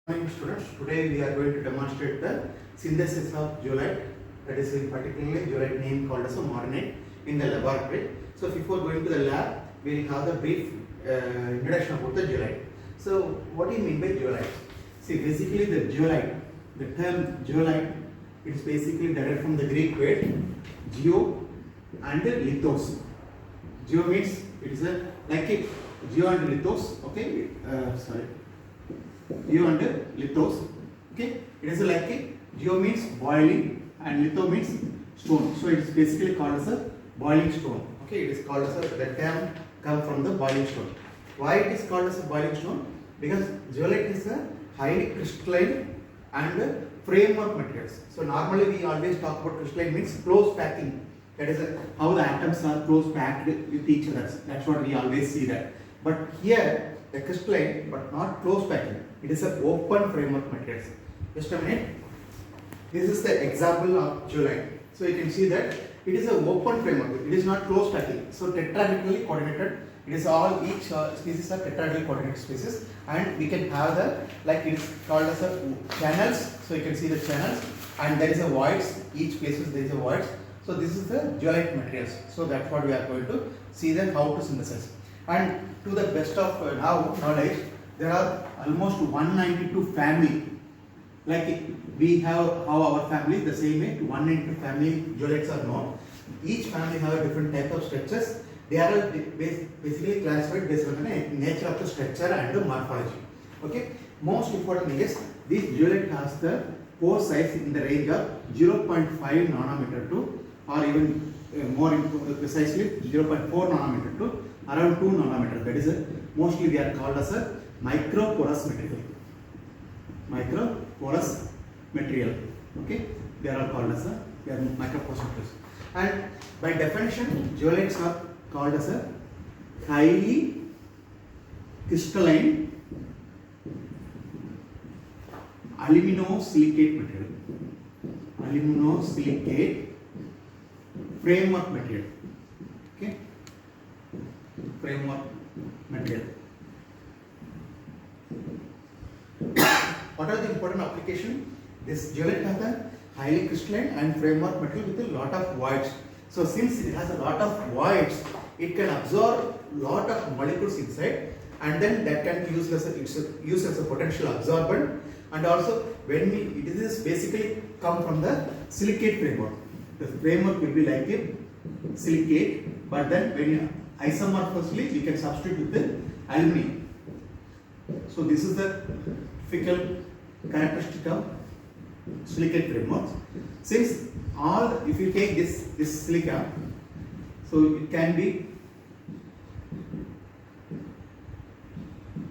Morning students, today we are going to demonstrate the synthesis of zeolite, that is particularly zeolite name called as a morganite in the laboratory. So before going to the lab, we will have the brief introduction about the zeolite. So what do you mean by zeolite? See, basically the zeolite, the term zeolite, it is basically derived from the Greek word geo and lithos. Geo means it is a like a geo and lithos, okay, geo and lithos, okay. It is like a geo means boiling and litho means stone. So it is basically called as a boiling stone. Okay, it is called as the term come from the boiling stone. Why it is called as a boiling stone? Because zeolite is a highly crystalline and framework materials. So normally we always talk about crystalline means close packing. That is how the atoms are close packed with each other. That's what we always see that. But here the crystalline but not close packing. It is an open framework materials. Just a minute. This is the example of zeolite. So you can see that it is an open framework. It is not close packing. So tetrahedrally coordinated. It is all each species are tetrahedrally coordinated species, and we can have the like it is called as a channels. So you can see the channels, and there is a voids. Each places there is a voids. So this is the zeolite materials. So that's what we are going to see then how to synthesize. And to the best of knowledge, there are almost 192 family. Like we have how our family the same way to 192 family zeolites are known. Each family have a different type of structures. They are basically classified based on the nature of the structure and the morphology. Okay. Most important thing is this zeolite has the pore size in the range of 0.5 nanometer to or even more precisely 0.4 nanometer to around 2 nanometer. That is mostly they are called as a microporous material. Microporous material. Okay, they are all called as a microporous materials. And by definition, zeolites are called as a highly crystalline aluminosilicate material. Aluminosilicate framework material. Okay, framework material. What are the important applications? This zeolite has a highly crystalline and framework material with a lot of voids. So since it has a lot of voids, it can absorb lot of molecules inside, and then that can be used as a potential absorbent. And also when it is basically come from the silicate framework. The framework will be like a silicate, but then when you isomorphously we can substitute with the aluminum. So this is the typical characteristic of silicate frameworks. Since if you take this silica, so it can be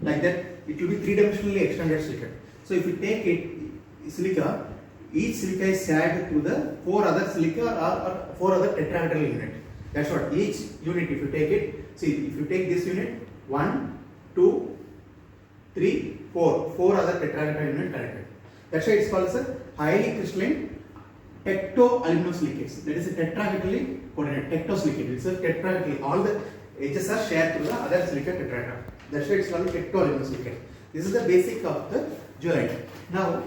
like that. It will be three-dimensionally extended silica. So if you take silica, each silica is shared to the 4 other silica or 4 other tetrahedral unit. That's what each unit. If you take it, see if you take this unit, 1, 2, 3, 4 other tetrahedral unit connected. That's why it's called as a highly crystalline tecto-aluminosilicates. That is a tetrahedrali coordinate tectosilicate. It's a tetrahedral. All the edges are shared to the other silica tetrahedral. That's why it's called tecto-aluminosilicates. This is the basic of the zeolite. Now,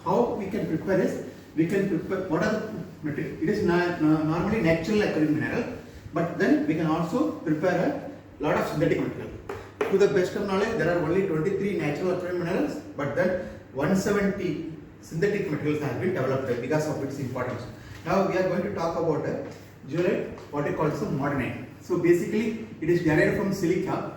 how we can prepare is we can prepare what are the material. It is normally natural occurring mineral, but then we can also prepare a lot of synthetic material. To the best of knowledge, there are only 23 natural occurring minerals, but then 170 synthetic materials have been developed because of its importance. Now we are going to talk about zeolite, what is called as a morganite. So basically, it is derived from silica.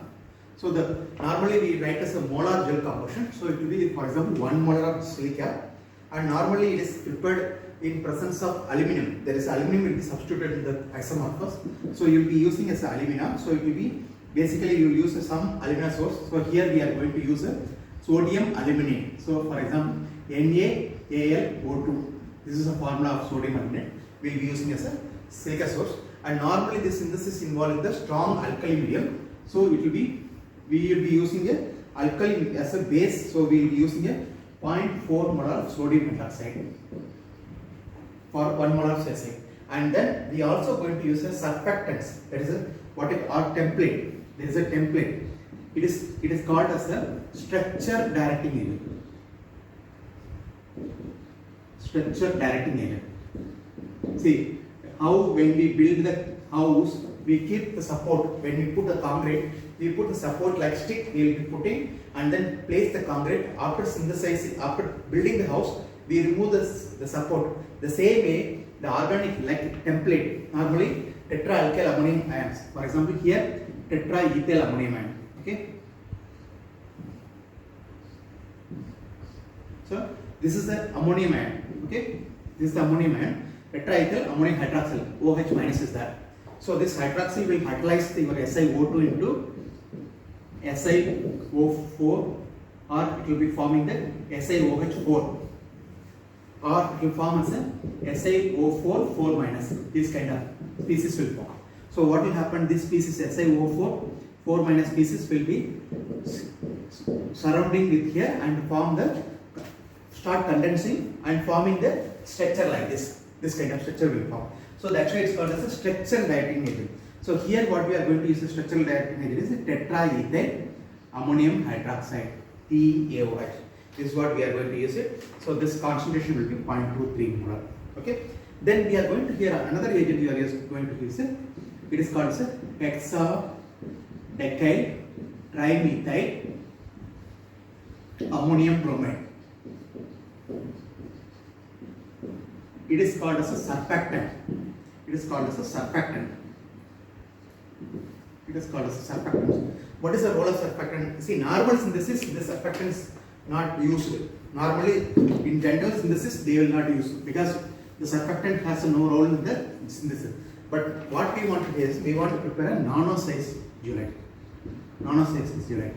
So normally we write as a molar gel composition. So it will be, for example, 1 molar of silica, and normally it is prepared in presence of aluminum. There is aluminum will be substituted in the isomorphous. So you will be using as alumina. So it will be basically you will use some alumina source. So here we are going to use a sodium aluminate. So for example, NaAlO2. This is a formula of sodium aluminate. We will be using as a silica source. And normally this synthesis involves the strong alkali medium. So it will be we will be using a alkali as a base. So we will be using a 0.4 molar of sodium hydroxide for 1 molar of calcium. And then we are also going to use a surfactants. That is what is our template. There is a template. It is called as the structure directing agent. structure directing agent. See how when we build the house, we keep the support. When we put the concrete, we put the support like stick. We will be putting and then place the concrete. After synthesizing, after building the house, we remove the support. The same way, the organic like template normally tetraalkyl ammonium ions. For example, here tetraethyl ammonium ion. Okay. So this is the ammonium ion. Okay. This is the ammonium ion. Tetraethyl ammonium hydroxyl. OH minus is that. So this hydroxyl will hydrolyze your SiO2 into SiO4, or it will be forming the SiOH4, or it will form as a SiO4 4 minus. This kind of species will form. So what will happen? This species SiO4 4 minus species will be surrounding with here and form the start condensing and forming the structure like this. This kind of structure will form. So that's why it's called as a structure directing agent. So here what we are going to use the structural directing agent is tetraethyl ammonium hydroxide, TaOH. This is what we are going to use it. So this concentration will be 0.23 molar. Okay. Then we are going to here another agent we are going to use it. It is called as a hexadecyl trimethyl ammonium bromide. It is called as a surfactant. It is called as a surfactant. It is called as a surfactant. What is the role of surfactant? See, normal synthesis, the surfactant is not used. Normally, in general synthesis, they will not use because the surfactant has no role in the synthesis. But what we want to do is, we want to prepare a nano-size zeolite. Nano-size zeolite.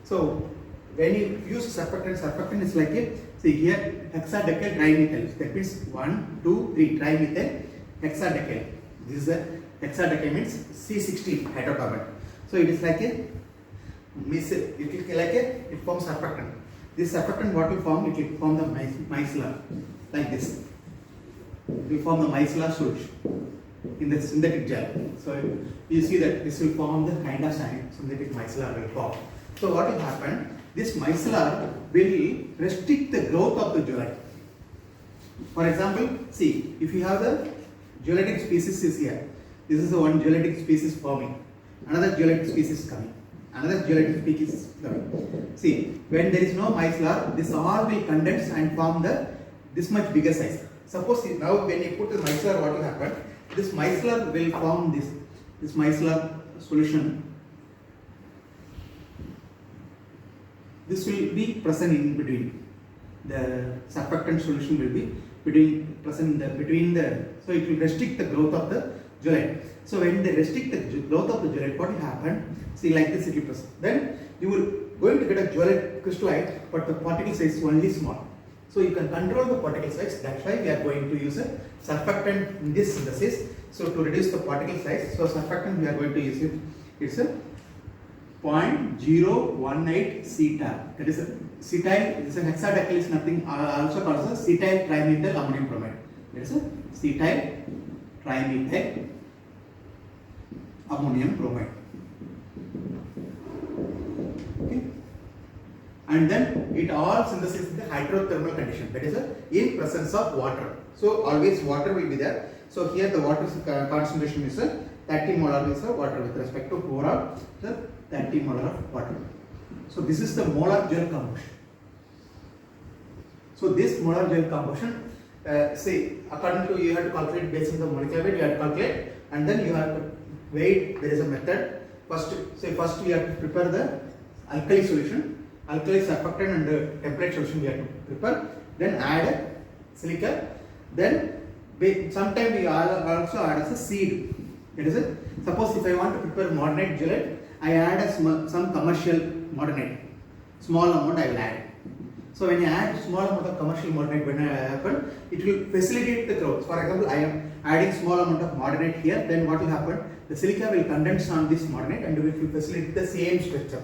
So, when you use surfactant, surfactant is like a, see here, hexadecyl trimethyl. That means 1, 2, 3 trimethyl hexadecyl. This is a hexadecyl means C16 hydrocarbon. So it is like a it forms surfactant. This surfactant what will form? It will form the micellar like this. It will form the micellar solution in the synthetic gel. So you see that this will form the kind of synthetic micellar will form. So what will happen? This micellar will restrict the growth of the zeolite. For example, see, if you have the zeolitic species is here, this is the one zeolitic species forming, another zeolitic species coming, another zeolitic species coming. See, when there is no micellar, this all will condense and form this much bigger size. Suppose now when you put the micellar, what will happen? This micellar will form this micellar solution. This will be present in between. The surfactant solution will be present between the. So it will restrict the growth of the zeolite. So when they restrict the growth of the zeolite, what will happen? See, like this it will present. Then you will going to get a zeolite crystallite, but the particle size is only small. So you can control the particle size. That's why we are going to use a surfactant in this synthesis. So to reduce the particle size, so surfactant we are going to use it. It's a 0.018 cetyl. That is a cetyl. This is a hexadecyl is nothing. Also called as a cetyl trimethyl ammonium bromide. That is a cetyl trimethyl ammonium bromide. Okay. And then it all synthesizes in the hydrothermal condition. That is in presence of water. So always water will be there. So here the water concentration is 30 molar is water with respect to overall the 30 molar of water. So this is the molar gel combustion. So this molar gel combustion, say according to you have to calculate based on the molecular weight, you have to calculate, and then you have to wait. There is a method. First we have to prepare the alkali solution, alkali surfactant and the template solution we have to prepare. Then add silica. Then sometime we also add as a seed. That is it. Suppose if I want to prepare modernate zeolite, I add some commercial modernate. Small amount I will add. So when you add small amount of commercial modernate, when I happen, it will facilitate the growth. For example, I am adding small amount of modernate here. Then what will happen? The silica will condense on this modernate and it will facilitate the same structure.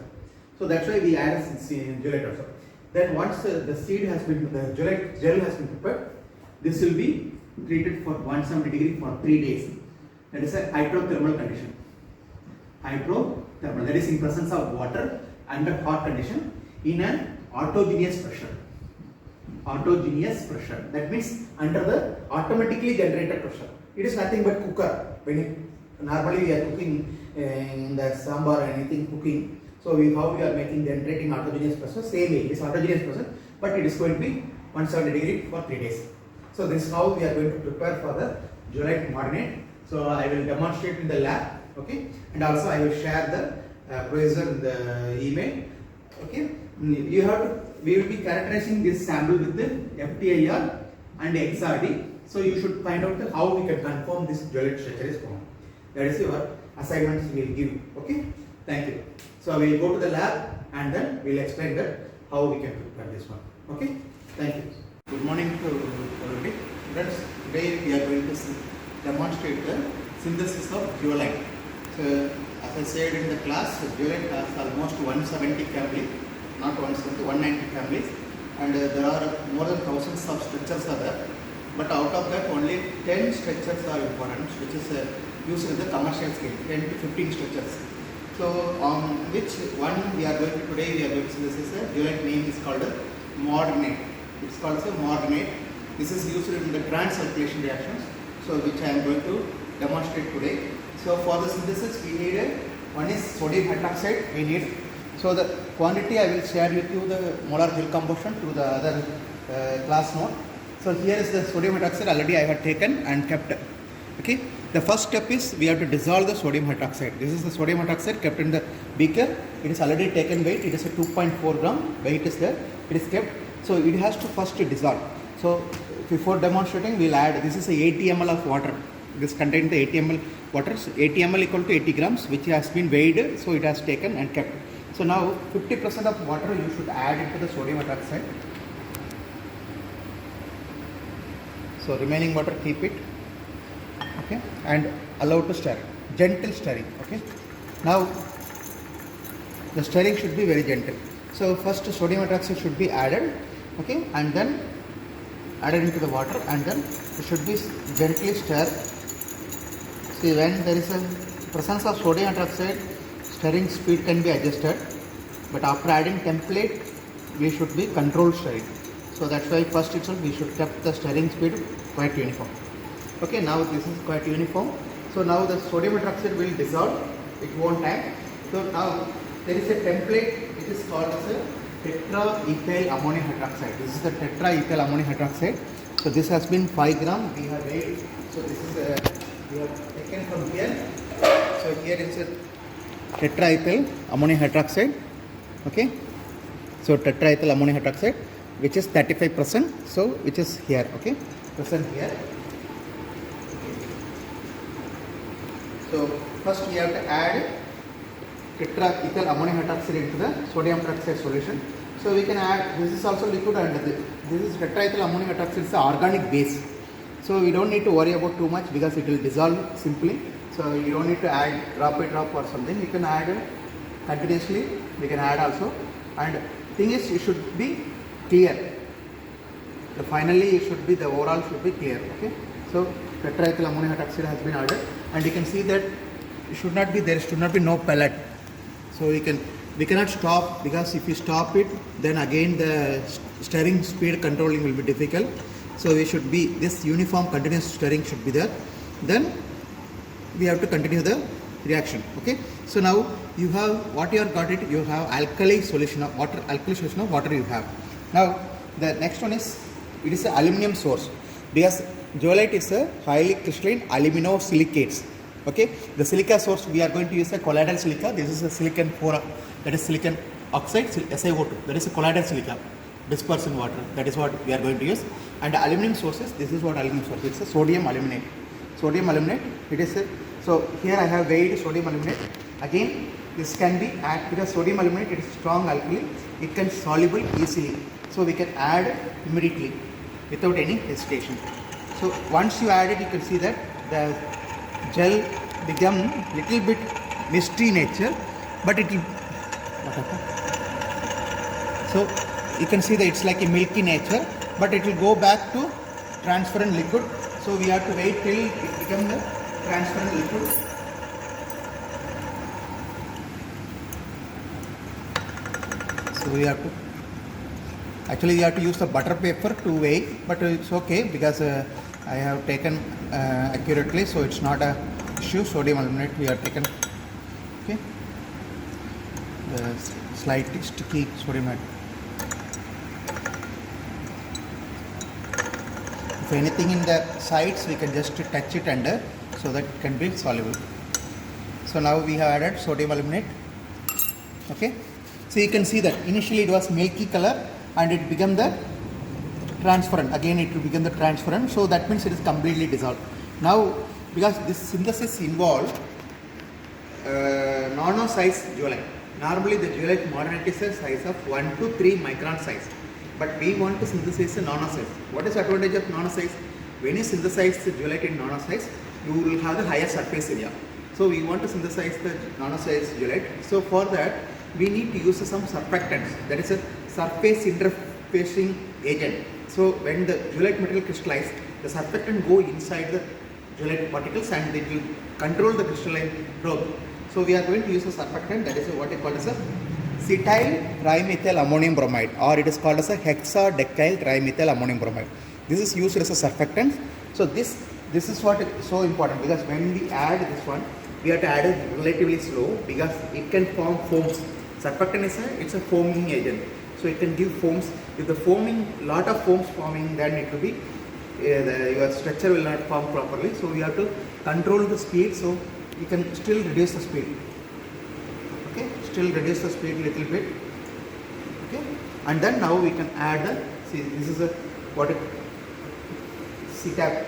So that's why we add a zeolite also. Then once the seed has been, the zeolite gel has been prepared, this will be treated for 170 degree for 3 days. That is a hydrothermal condition. Hydrothermal, that is in presence of water under hot condition in an autogeneous pressure. autogenous pressure. That means under the automatically generated pressure. It is nothing but cooker. When it, normally we are cooking in the sambar or anything cooking. So how we are making generating autogenous pressure, same way, it is autogenous pressure, but it is going to be 170 degree for 3 days. So this is how we are going to prepare for the zeolite modernate. So I will demonstrate in the lab, okay, and also I will share the procedure in the email, okay. You have to, we will be characterizing this sample with the FTIR and XRD. So you should find out how we can confirm this zeolite structure is formed. That is your assignments we will give. Okay. Thank you. So we will go to the lab and then we will explain that how we can prepare this one. Okay. Thank you. Good morning to everybody. Friends, today we are going to demonstrate the synthesis of zeolite. So as I said in the class, zeolite has almost 170 families, not 170, 190 families, and there are more than thousands of structures are there. But out of that, only 10 structures are important, which is used in the commercial scale, 10 to 15 structures. So on which one we are going to today, we are going to see this is a zeolite name is called a modernate. It's called as a modernate. This is used in the trans-circulation reactions, so which I am going to demonstrate today. So for the synthesis, we need one is sodium hydroxide. We need, so the quantity I will share with you the molar Gill composition through the other class note. So here is the sodium hydroxide already I have taken and kept. Okay. The first step is we have to dissolve the sodium hydroxide. This is the sodium hydroxide kept in the beaker. It is already taken weight. It is a 2.4 gram weight is there. It is kept. So it has to first dissolve. So before demonstrating, we will add. This is a 80 ml of water. This contains the 80 ml water. 80 ml equal to 80 grams, which has been weighed. So it has taken and kept. So now 50% of water you should add into the sodium hydroxide. So remaining water keep it, okay, and allow to stir, gentle stirring, okay. Now the stirring should be very gentle. So first sodium hydroxide should be added, okay, and then added into the water, and then it should be gently stirred. See, when there is a presence of sodium hydroxide, stirring speed can be adjusted, but after adding template, we should be controlled stirring. So that's why first itself we should keep the stirring speed quite uniform. Okay, now this is quite uniform. So now the sodium hydroxide will dissolve, it won't add. So now there is a template, it is called as a tetraethyl ammonium hydroxide. This is the tetraethyl ammonium hydroxide. So this has been 5 gram, we have weighed. So this is we have taken from here. So here is a tetraethyl ammonium hydroxide. Okay, so tetraethyl ammonium hydroxide, which is 35%, so which is here, okay, present here. So first we have to add tetraethyl ammonium hydroxide into the sodium hydroxide solution. So we can add, this is also liquid, and this is tetraethyl ammonium hydroxide, is the organic base. So we don't need to worry about too much because it will dissolve simply. So you don't need to add drop by drop or something. You can add continuously, we can add also. And thing is, it should be clear. So finally, it should be, the overall should be clear. Okay. So tetraethyl ammonium hydroxide has been added, and you can see that it should not be, there should not be no pellet. So we cannot stop, because if you stop it, then again the stirring speed controlling will be difficult. So we should be, this uniform continuous stirring should be there. Then we have to continue the reaction. Okay. So now you have what you have got it. You have alkali solution of water. Alkali solution of water you have. Now the next one is, it is an aluminum source, because zeolite is a highly crystalline aluminosilicates. Okay. The silica source we are going to use a colloidal silica. This is a silicon 4, that is silicon oxide, SiO2. That is a colloidal silica dispersed in water. That is what we are going to use. And the aluminum sources, this is what aluminum source. It's a sodium aluminate. Sodium aluminate. It is a, so here I have weighed sodium aluminate. Again, this can be added, because sodium aluminate, it is strong alkali. It can soluble easily. So we can add immediately without any hesitation. So once you add it, you can see that the gel become little bit misty nature, but it will, what happened? So you can see that it's like a milky nature, but it will go back to transparent liquid. So we have to wait till it becomes the transparent liquid. So we have to Actually, you have to use the butter paper to weigh, but it's okay because I have taken accurately, so it's not a issue. Sodium aluminate we have taken. Okay, slightly sticky sodium aluminate. If anything in the sides, we can just touch it under so that it can be soluble. So now we have added sodium aluminate. Okay, so you can see that initially it was milky color and it became the transparent. Again it will become the transparent, so that means it is completely dissolved. Now because this synthesis involved nano size zeolite. Normally the zeolite modernity is a size of 1 to 3 micron size, but we want to synthesize a nano size. What is the advantage of nano size? When you synthesize the zeolite in nano size, you will have the higher surface area. So we want to synthesize the nano size zeolite. So for that we need to use some surfactants, that is a surface interfacing agent. So when the zeolite material crystallizes, the surfactant go inside the zeolite particles and it will control the crystalline growth. So we are going to use a surfactant, that is what is called as a cetyl trimethyl ammonium bromide, or it is called as a hexadecyl trimethyl ammonium bromide. This is used as a surfactant. So this is what is so important, because when we add this one, we have to add it relatively slow because it can form foams. Surfactant is it's a foaming agent, so it can give foams. If the lot of foams forming, then it will be your structure will not form properly. So you have to control the speed, so you can still reduce the speed. Okay, still reduce the speed little bit. Okay, and then now we can add the, see, this is a cetyl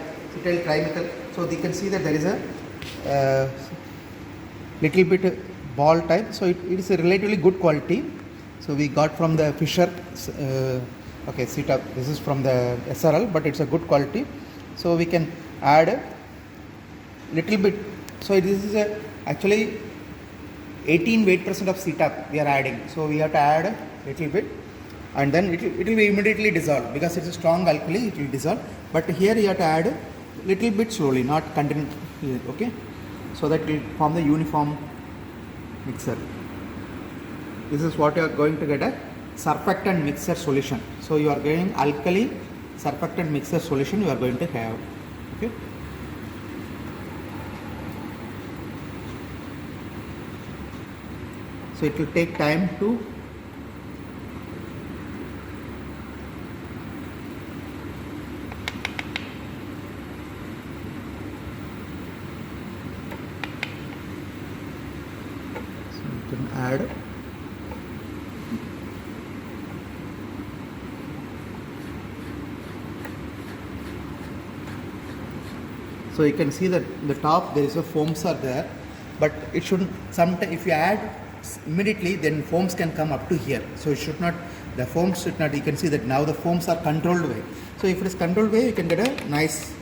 trimethyl. So you can see that there is a little bit ball type, so it is a relatively good quality. So we got from the Fisher okay, CETA, this is from the SRL, but it's a good quality. So we can add a little bit. So this is actually 18 weight % of CETA we are adding. So we have to add a little bit, and then it will be immediately dissolved because it's a strong alkali, it will dissolve. But here you have to add a little bit slowly, not continuously. Okay, so that it will form the uniform mixer. This is what you are going to get, a surfactant mixer solution. So you are getting alkali surfactant mixer solution you are going to have. Okay. So it will take time to add. So you can see that the top there is a foams are there, but it shouldn't. Sometimes if you add immediately, then foams can come up to here. So it should not. The foams should not. You can see that now the foams are controlled way. So if it is controlled way, you can get a nice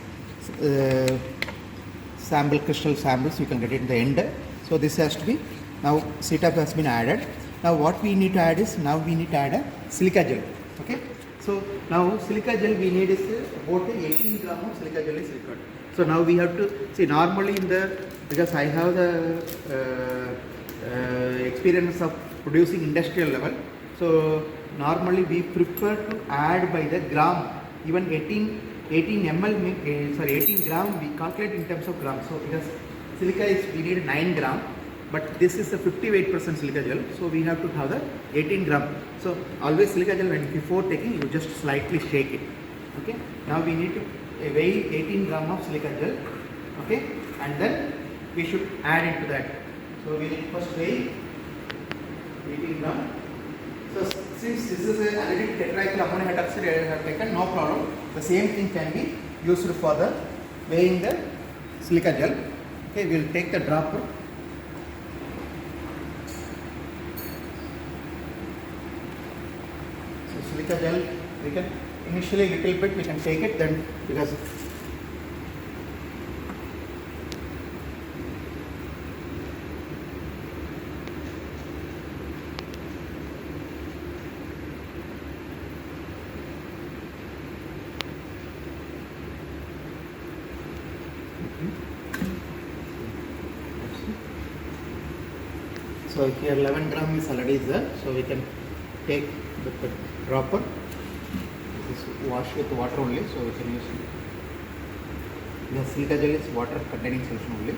sample, crystal samples. You can get it in the end. So this has to be. Now CETA has been added. Now what we need to add is, now we need to add a silica gel. Okay. So now silica gel we need is about 18 gram of silica gel is required. So now we have to see, normally in the, because I have the experience of producing industrial level. So normally we prefer to add by the gram, even 18 ml, 18 gram we calculate in terms of grams. So because silica is, we need 9 gram. But this is a 58% silica gel, so we have to have the 18 gram. So always silica gel, when before taking, you just slightly shake it. Okay. Now we need to weigh 18 gram of silica gel. Okay, and then we should add into that. So we will first weigh 18 gram. So since this is a already tetraethyl ammonium hydroxide I have taken, no problem. The same thing can be used for the weighing the silica gel. Okay, we will take the dropper. Silica gel, we can initially little bit we can take it, then because so here 11 gram is already there, so we can take the dropper. is washed with water only, so we can use it. The silica gel is water containing solution only.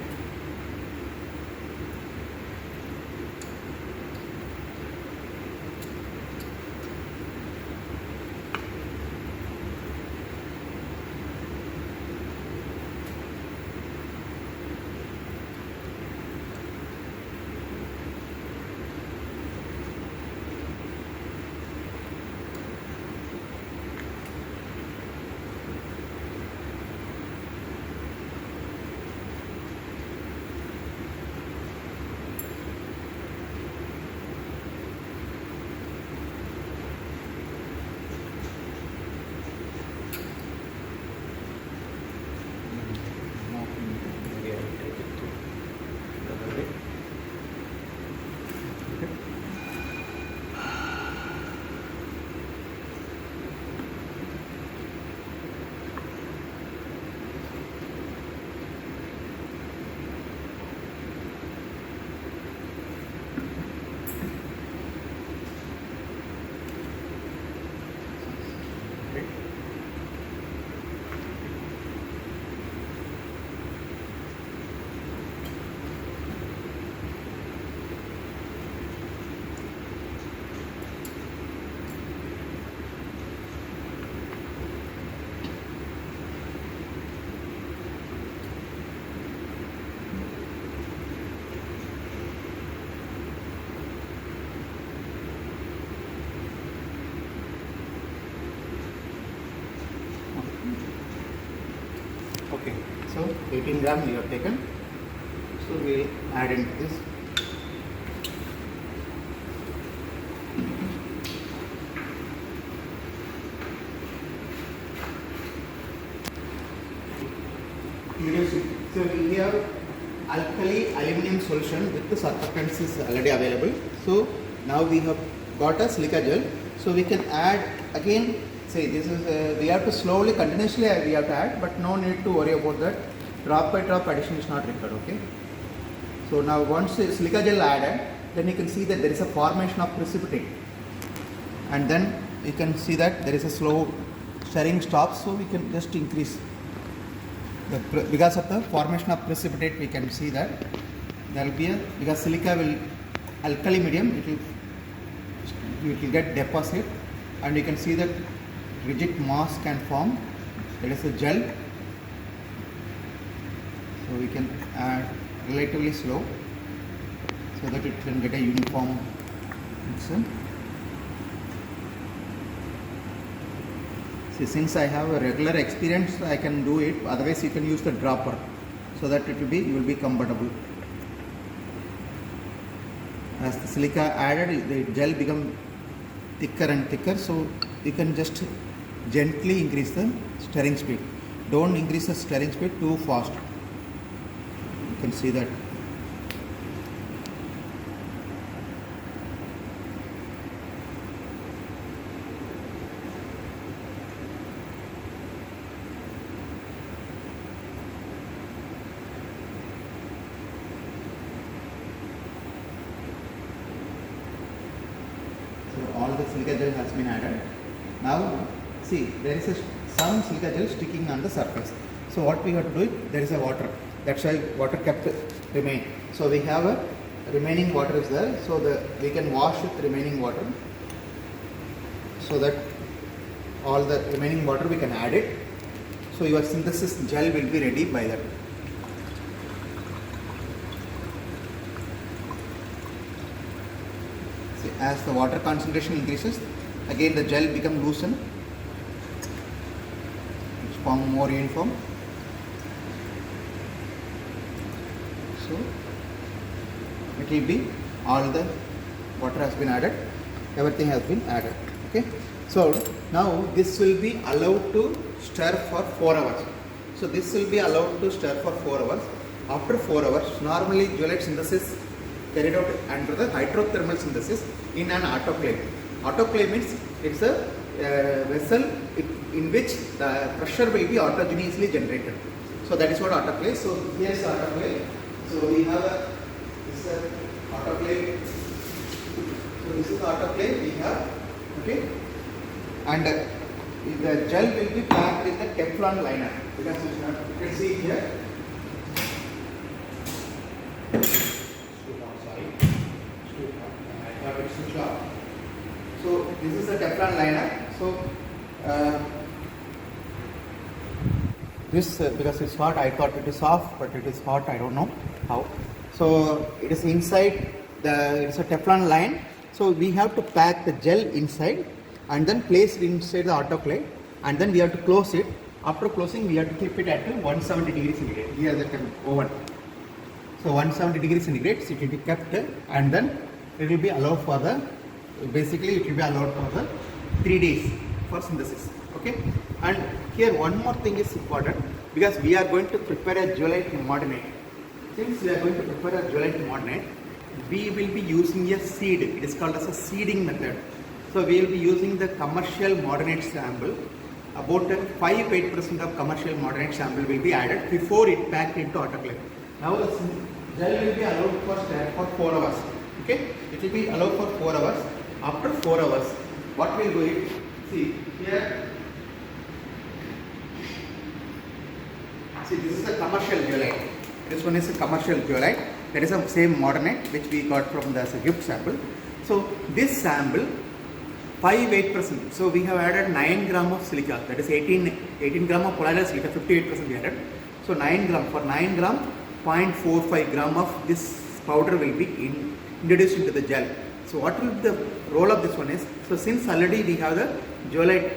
Okay, so 18 gram we have taken, so we will add into this. So we have alkali aluminum solution with the surfactants is already available. So now we have got a silica gel, so we can add again. Say this is we have to slowly continuously we have to add, but no need to worry about that. Drop by drop addition is not required. Okay. So now once the silica gel added, then you can see that there is a formation of precipitate, and then you can see that there is a slow stirring stops. So we can just increase because of the formation of precipitate. We can see that there will be a, because silica will alkali medium, it will get deposit, and you can see that rigid mass can form. There is a gel, so we can add relatively slow so that it can get a uniform mixture. See, since I have a regular experience, I can do it. Otherwise, you can use the dropper so that it will be, you will be comfortable. As the silica added, the gel become thicker and thicker. So you can just gently increase the stirring speed. Don't increase the stirring speed too fast. You can see that. All the silica gel has been added. Now see, there is some silica gel sticking on the surface. So what we have to do, there is a water. That's why water kept remain. So we have a remaining water is there. So we can wash with remaining water. So that all the remaining water we can add it. So your synthesis gel will be ready by that. As the water concentration increases, again the gel become loosened, it's form more uniform. So it will be all the water has been added, everything has been added. Okay. So now this will be allowed to stir for 4 hours. So this will be allowed to stir for 4 hours. After 4 hours, normally gel synthesis carried out under the hydrothermal synthesis in an autoclave. Autoclave means it's a vessel in which the pressure will be autogeneously generated. So that is what autoclave. So here is autoclave. So we have this autoclave. So this is the autoclave we have. Okay, and the gel will be packed in the Teflon liner. Because you can see here. Sorry. I thought it switched off. So this is the Teflon liner. So this because it's hot, I thought it is off, but it is hot. I don't know how. So it is inside it's a Teflon line. So we have to pack the gel inside and then place it inside the autoclave, and then we have to close it. After closing, we have to keep it at 170 degrees centigrade. Here is the oven. So 170 degrees centigrade, it will be kept, and then it will be allowed for the, basically it will be allowed for the 3 days for synthesis. Okay. And here one more thing is important, because we are going to prepare a zeolite moderate. Since we are going to prepare a zeolite moderate, we will be using a seed. It is called as a seeding method. So we will be using the commercial moderate sample. About 5-8% of commercial moderate sample will be added before it packed into autoclave. Now the gel will be allowed for 4 hours. Okay, it will be allowed for 4 hours. After 4 hours, what we'll do is, see here. See, this is a commercial zeolite. This one is a commercial zeolite. That is the same modernite which we got from the gift sample. So this sample, 5-8%. So we have added 9 gram of silica. That is 18 gram of polymer silica. 58% we added. So 9 gram, for 9 gram, 0.45 gram of this powder will be introduced into the gel. So what will be the role of this one is, so since already we have the zeolite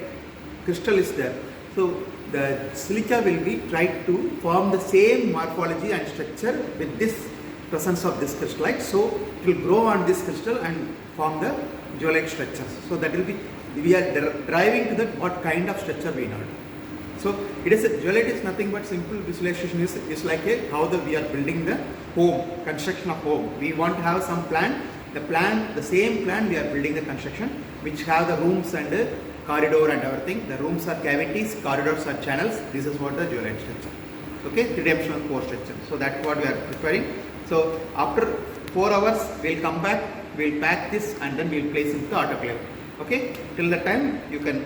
crystal is there, so the silica will be tried to form the same morphology and structure with this presence of this crystallite. So it will grow on this crystal and form the zeolite structures. So that will be, we are driving to that what kind of structure we need. So it is zeolite is nothing but simple visualization is like how we are building the home, construction of home. We want to have some plan. The same plan we are building the construction, which have the rooms and corridor and everything. The rooms are cavities, corridors are channels. This is what the zeolite structure. Okay, three-dimensional core structure. So that's what we are preparing. So after 4 hours, we'll come back, we'll pack this, and then we'll place into the autoclave. Okay, till the time you can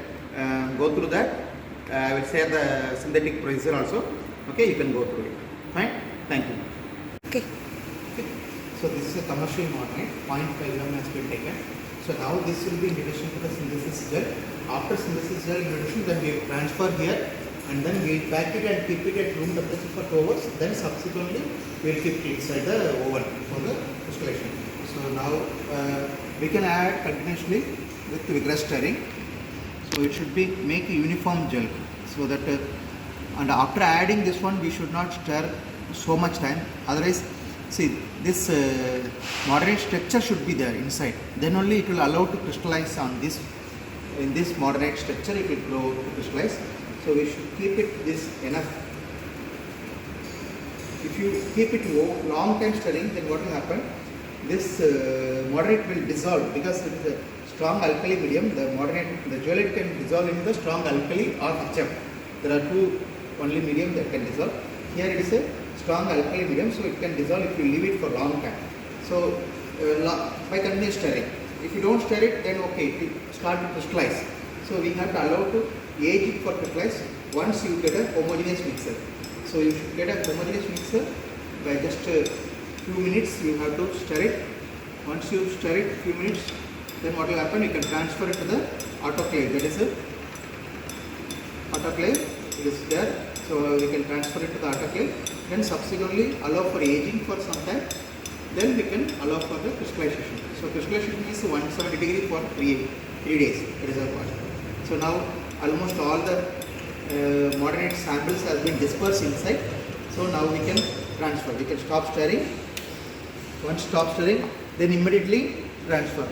go through that. I will share the synthetic procedure also. Okay, you can go through it. Fine. Thank you. Okay. So this is a commercial modernite, 0.5 gram has been taken. So now this will be introduction to the synthesis gel. After synthesis gel introduction, then we will transfer here, and then we will pack it and keep it at room temperature for 2 hours. Then subsequently we will keep it inside the oven for the crystallization. So now we can add continuously with vigorous stirring. So it should be make a uniform gel, so that and after adding this one we should not stir so much time. Otherwise, see, this moderate structure should be there inside. Then only it will allow to crystallize on this. In this moderate structure, it will grow to crystallize. So we should keep it this enough. If you keep it long time stirring, then what will happen? This moderate will dissolve, because it is a strong alkali medium. The zeolite can dissolve into the strong alkali or HF. There are two only medium that can dissolve. Here it is a strong alkali medium, so it can dissolve if you leave it for long time. So by continuous stirring. If you don't stir it, then okay, it will start to crystallize. So we have to allow to age it for crystallize once you get a homogeneous mixer. So you should get a homogeneous mixer by just a few minutes. You have to stir it. Once you stir it few minutes, then what will happen? You can transfer it to the autoclave. That is a autoclave. It is there. So we can transfer it to the autoclave. Then subsequently allow for aging for some time. Then we can allow for the crystallization. So crystallization is 170 degree for 3 days. That is our part. So now almost all the moderate samples has been dispersed inside. So now we can transfer. We can stop stirring. Once stop stirring, then immediately transfer.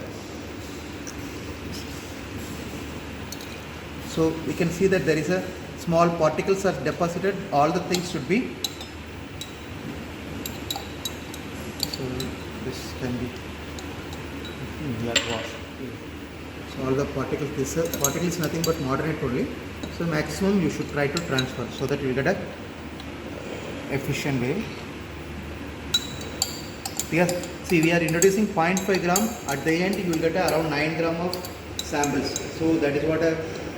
So we can see that there is a small particles are deposited. All the things should be. So this can be blood wash. So all the particles, this particle is nothing but moderate only. So maximum you should try to transfer, so that you get a efficient way. Because see, we are introducing 0.5 gram. At the end you will get around 9 gram of samples. So that is what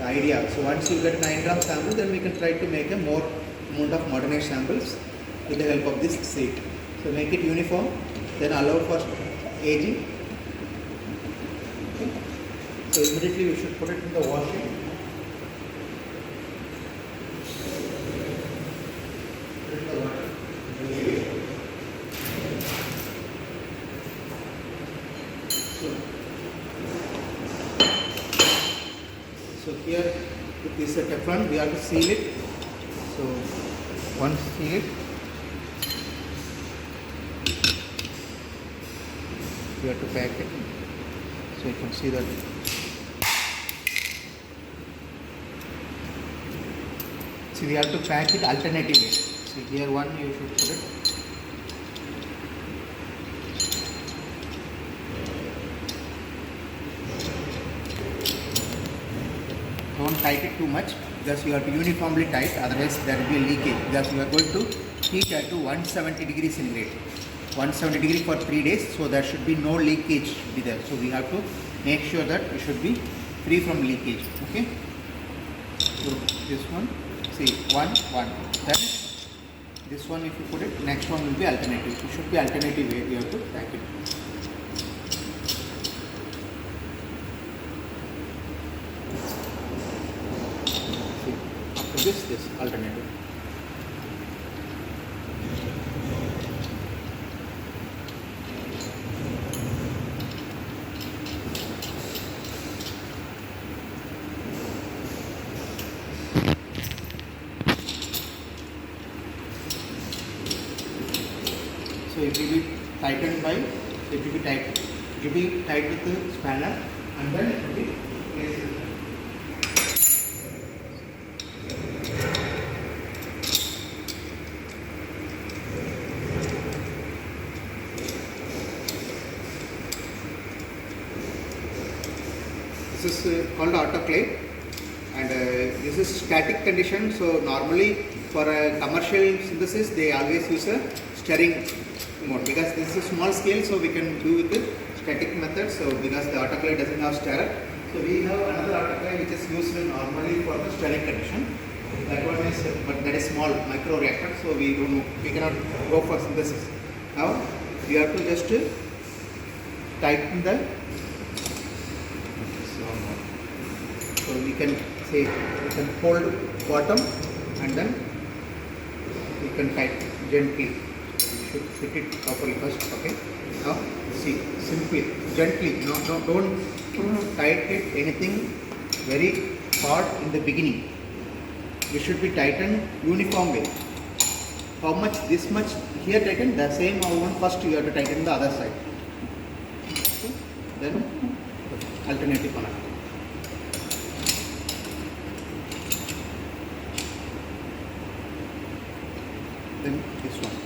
the idea. So once you get 9 gram sample, then we can try to make a more amount of modernized samples with the help of this seat. So make it uniform, then allow for aging. Okay. So immediately we should put it in the washing. Put it in the water. So here with this Teflon we have to seal it. So once sealed, we have to pack it. So you can see that. See, we have to pack it alternatively. See here one you should put it. Don't tight it too much because you have to uniformly tight, otherwise there will be a leakage, because you are going to heat at to 170 degrees centigrade. 170 degree for 3 days, so there should be no leakage be there. So we have to make sure that it should be free from leakage. Okay. So this one, see one. Then this one if you put it, next one will be alternative. It should be alternative way we have to pack it. This alternative. So it will be tightened by, it will be tight. It will be tight with the spanner and then it will be placed. This is called autoclave, and this is static condition. So normally for a commercial synthesis they always use a stirring mode, because this is a small scale, so we can do with the static method. So because the autoclave doesn't have stirrer, so we have another autoclave which is used normally for the stirring condition. That one is, but that is small micro reactor, so we cannot go for synthesis. Now we have to just tighten the. So we can say, we can hold bottom and then we can tighten gently. We should fit it properly first. Okay. Now see, simply, gently. No, don't tighten it anything very hard in the beginning. We should be tightened uniform way. How much? This much here tighten. The same amount first you have to tighten the other side. Okay. Then alternative one. Then this one.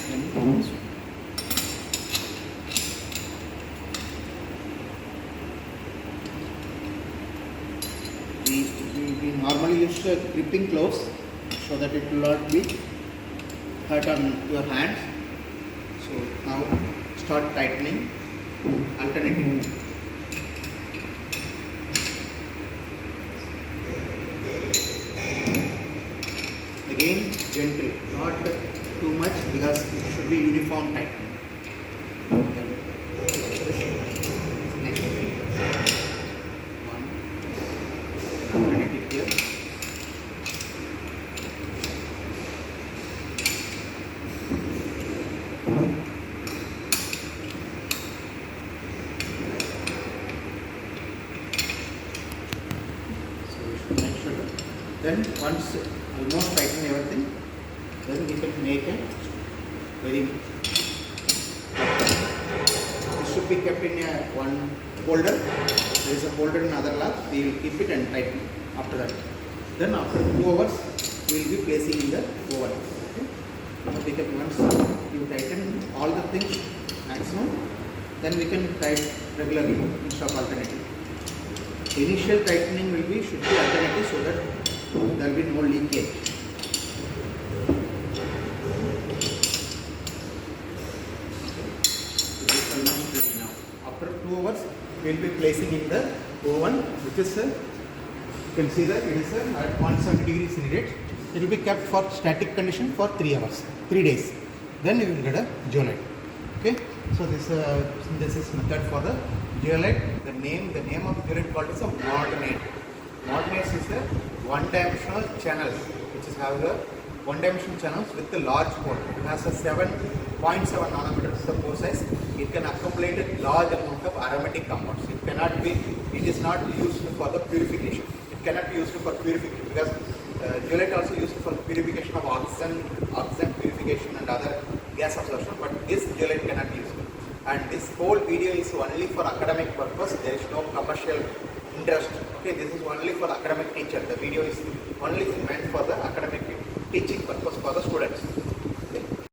Then this one. We normally use gripping cloths so that it will not be hurt on your hands. So now start tightening. Alternating. Again gently, not too much, because it should be uniform tightening. Next one. Alternative here. Then once almost tighten everything, then we can make a very. It should be kept in a one holder. There is a holder in other lab. We will keep it and tighten after that. Then after 2 hours, we will be placing in the oven. Okay. Because once you tighten all the things maximum, then we can tighten regularly instead of alternative. Initial tightening should be alternative, so that there will be no leakage. we will be placing in the oven, which is you can see that it is at 170 degrees Celsius. It will be kept for static condition for 3 hours, 3 days. Then you will get a zeolite. Okay, so this is method for the zeolite. The name of the zeolite called is a morganate. Morganates is a one-dimensional channel, which is have the one-dimensional channels with the large pore. It has a 7.7 nanometers the pore size. It can accumulate a large amount of aromatic compounds. It is not used for the purification. It cannot be used for purification because zeolite also used for purification of oxygen purification and other gas absorption, but this zeolite cannot be used. And this whole video is only for academic purpose. There is no commercial interest. Okay, this is only for academic teacher. The video is only meant for the academic teaching purpose for the students.